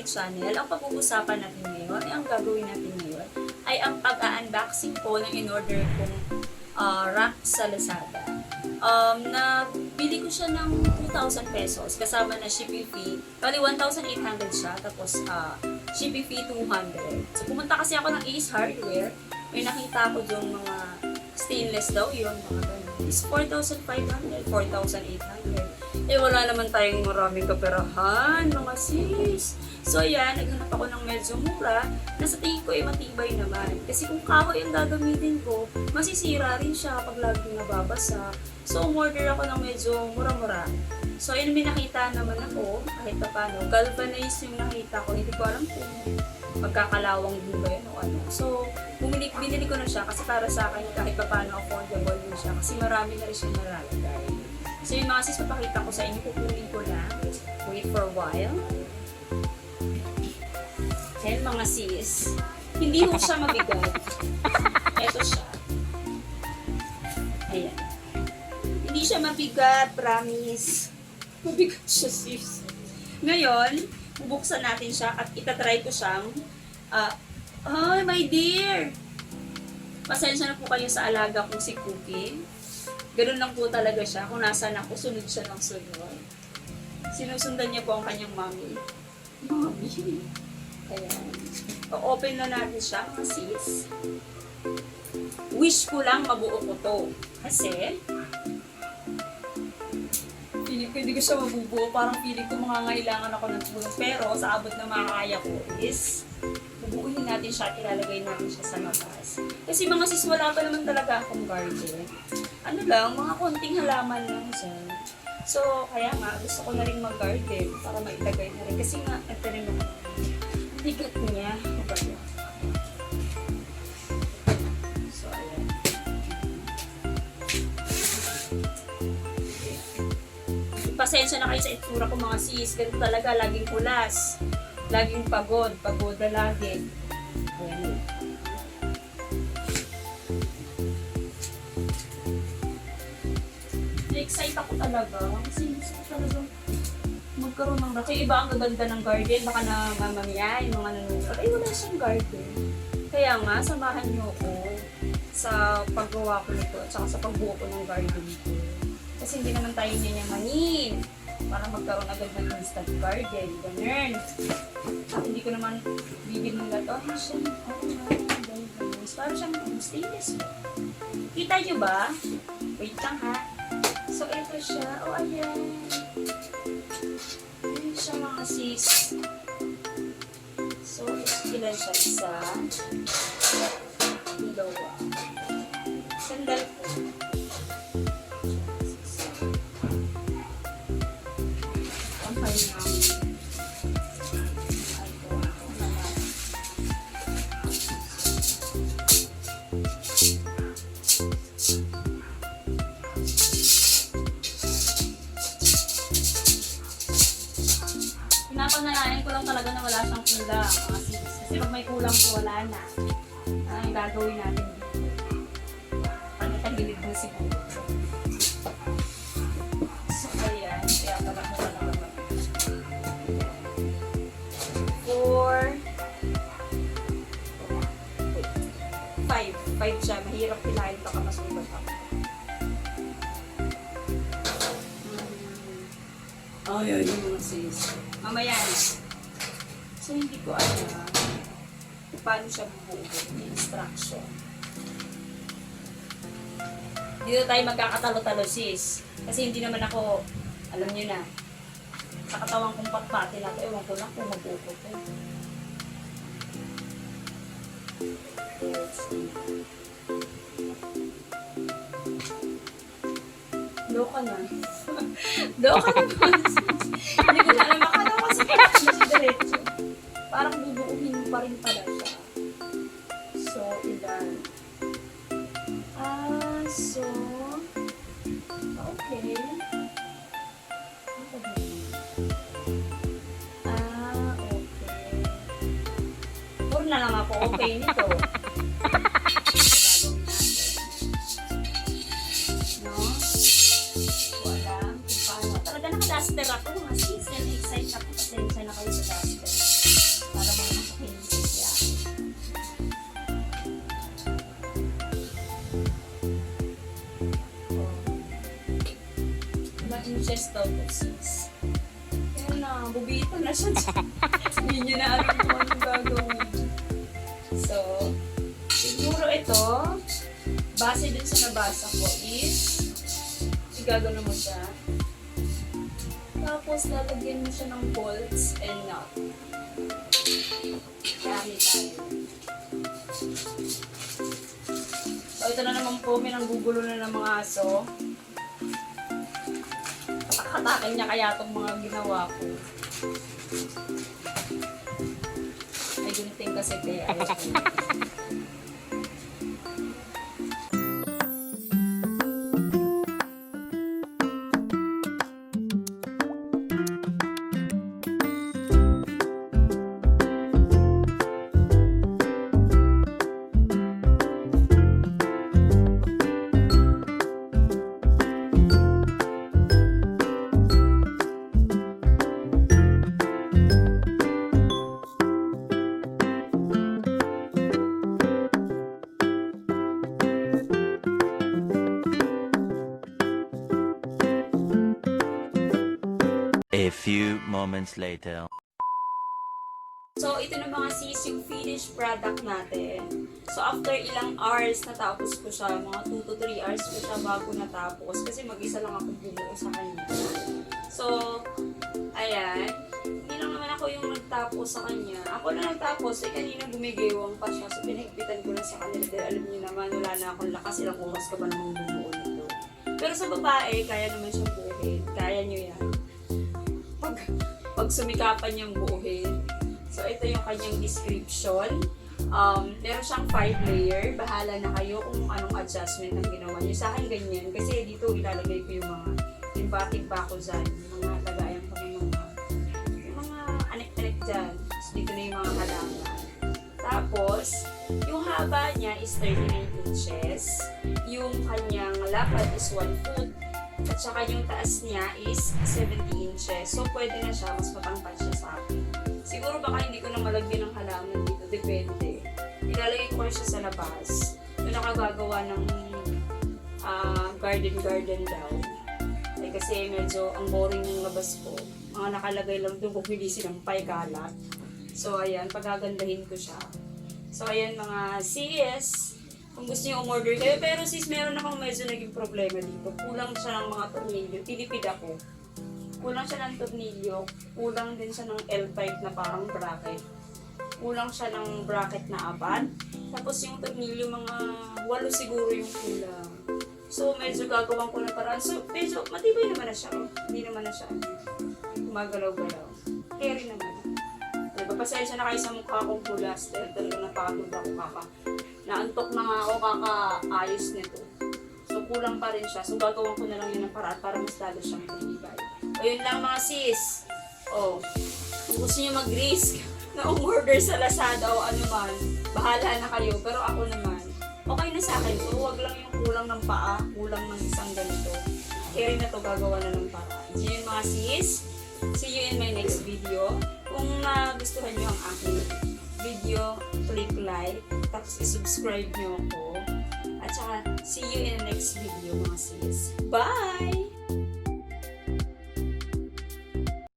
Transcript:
channel. Ang pag-uusapan natin ngayon, ang gagawin natin ngayon, ay ang pag-unboxing ko ng in-order kong rack sa Lazada. Nabili ko siya ng 2,000 pesos kasama na shipping fee. Bali 1,800 siya, tapos shipping fee 200. So pumunta kasi ako ng Ace Hardware. May nakita ko yung mga stainless daw yun, mga ganun. Is 4,500, 4,800. Eh wala naman tayong maraming kaperahan, mga sis. So yan, naghanap ako ng medyo mura na sa tingin ko ay matibay naman. Kasi kung kahoy ang gagamitin ko, masisira rin siya pag laging nababasa. So umorder ako ng medyo mura-mura. So yun, may nakita naman ako, kahit pa paano, galvanized yung nakita ko. Hindi ko alam kung magkakalawang din ba yun o ano. So binili ko na siya kasi para sa akin kahit pa paano affordable din siya. Kasi marami na rin siya nalalagay. So yung mga sis, papakita ko sa inyo, kukunin ko lang. Wait for a while. Ayan mga sis, hindi mo siya mabigat. Ito siya. Ayan. Hindi siya mabigat, promise. Mabigat siya sis. Ngayon, bubuksan natin siya at itatry ko siyang oh my dear! Pasensya na po kayo sa alaga kong si Cookie. Ganun lang po talaga siya. Kung nasaan ako, sunod siya ng sunod. Sinusundan niya po ang kanyang mommy. Mommy. Ayan. O-open na natin siya, mga sis. Wish ko lang mabuo ko to. Kasi, feeling ko hindi ko siya mabubuo. Parang feeling ko mangangailangan ako ng tulong. Pero, sa abot na makakaya ko is, bubuuhin natin siya at ilalagay natin siya sa labas. Kasi mga sis, wala pa naman talaga akong garden. Ano lang, mga konting halaman lang siya. So, kaya nga, gusto ko na rin mag-garden para mailagay na rin. Kasi nga, ito rin ako. Bigat niya. So, ayan. Pasensya na kayo sa itsura ko mga sis. Ganito talaga, laging kulas. Laging pagod. Pagod na lagi. Ayan. Na-excite ako talaga. Kasi gusto ko talaga magkaroon ng rack. Iba ang gaganda ng garden. Baka na mamamaya, yung mga nanonood. Ay, wala siyang garden. Kaya nga, samahan niyo ako sa paggawa ko nito at saka sa pagbuo ko ng garden ko. Kasi hindi naman tayo niya-manin para magkaroon agad ng instant garden. Ganun. At hindi ko naman bibili ng gato. Ay, siya. Parang siyang stainless. Kita niyo ba? Wait lang ha. So, ito siya. Oh, ayan. Ayan siya mga sis. So, ilan siya? Isa. Dalawa. Sandal po. Ang kanyang pinapanalayan ko lang talaga na wala siyang kulang, mga sis. Kasi pag may kulang po, wala na. Ang gagawin natin dito. Panitagilid mo siguro. So, ayan. Kaya pala mo talaga mag 4 5 siya. Mahirap pilahin, baka masubat ako. Ay, yung mga sis. Mamaya na. So, hindi ko alam kung paano siya bubuo. Instruction. Dito tayo magkakatalo-talo sis. Kasi hindi naman ako, alam nyo na, sa katawan kong patpati na ito, ewan ko lang kung mabuo ko ito. Loka na. Loka na ba? Hindi ko na alam. Akala ko kasi diretso. Parang bubuuhin mo pa rin pala siya. So, ilan? So, okay. Okay. Puro na lang ako okay nito. Duster ako, mga sis. Yan, excited ako. Pasensya na kayo sa duster. inches daw to 6. Kaya na, bubita na siya. Hindi niya na alam kung anong gagawin. So, siguro ito, base dun sa nabasa ko is, igagano mo siya. Tapos, lalagyan mo siya ng bolts and nut. Gamit tayo. So, ito na naman po, may nanggugulo na ng mga aso. Hatakin niya kaya itong mga ginawa ko. Ay, gunting kasi ayaw ko. A few moments later. So, ito na mga sis, yung finished product natin. So, after ilang hours natapos ko siya, mga 2 to 3 hours ko siya bago natapos. Kasi mag-isa lang ako bumuo sa kanya. So, ayan. Hindi lang naman ako yung nagtapos sa kanya. Ako na nagtapos, kanina gumigewang pa siya. So, pinagpitan ko na sa kanila. Dahil alam niyo naman, wala na akong lakas. Ilang oras ka ba namang bumuo nito. Pero sa babae, kaya naman siyang buuhin. Kaya niyo yan. Pag sumikapan niyang buuhin. So, ito yung kanyang description. Meron siyang 5 layer. Bahala na kayo kung anong adjustment ang ginawa niyo. Sa akin ganyan. Kasi dito ilalagay ko yung mga timba-timba ko dyan. Yung mga lagayan ko ng mga anek-anek dyan. So, dito na yung mga halaman. Tapos, yung haba niya is 39 inches. Yung kanyang lapad is 1 foot. At saka yung taas niya is 70 inches. So, pwede na siya. Mas matangkad siya sa akin. Siguro baka hindi ko na malagyan ng halaman dito. Depende. Ilalagay ko na siya sa labas. Doon ako gagawa ng garden daw. Eh, kasi medyo ang boring yung labas ko. Mga nakalagay lang doon kung hindi sinampay kalat. So, ayan. Pagagandahin ko siya. So, ayan mga sis. Kung gusto niyo umorder kayo. Pero sis, meron akong medyo naging problema dito. Kulang siya ng mga tornilyo. Tinipid ako. Kulang siya ng tornilyo. Kulang din siya ng L5 na parang bracket. Kulang siya ng bracket na 4. Tapos yung tornilyo, mga 8 siguro yung kulang. So, medyo gagawin ko na paraan. So, medyo matibay naman na siya. Hindi naman na siya gumagalaw-galaw. Carry naman. Diba, pasensya na kayo sa mukha kong pulas. Dahil talagang napakatulog ako naantok na nga ako kakaayos nito. So, kulang pa rin siya. So, gagawin ko na lang yun ng paraan para mas lalo siyang matibay. O, yun lang mga sis. O, kung gusto nyo mag-risk na umorder sa Lazada o ano man, bahala na kayo. Pero ako naman, okay na sa akin. So, huwag lang yung kulang ng paa, kulang ng isang ganito. Carry na to, gagawa na ng paraan. So, yun mga sis. See you in my next video. Kung nagustuhan nyo ang aking video, click like, tapos i-subscribe nyo ako. At saka, see you in the next video mga sis. Bye!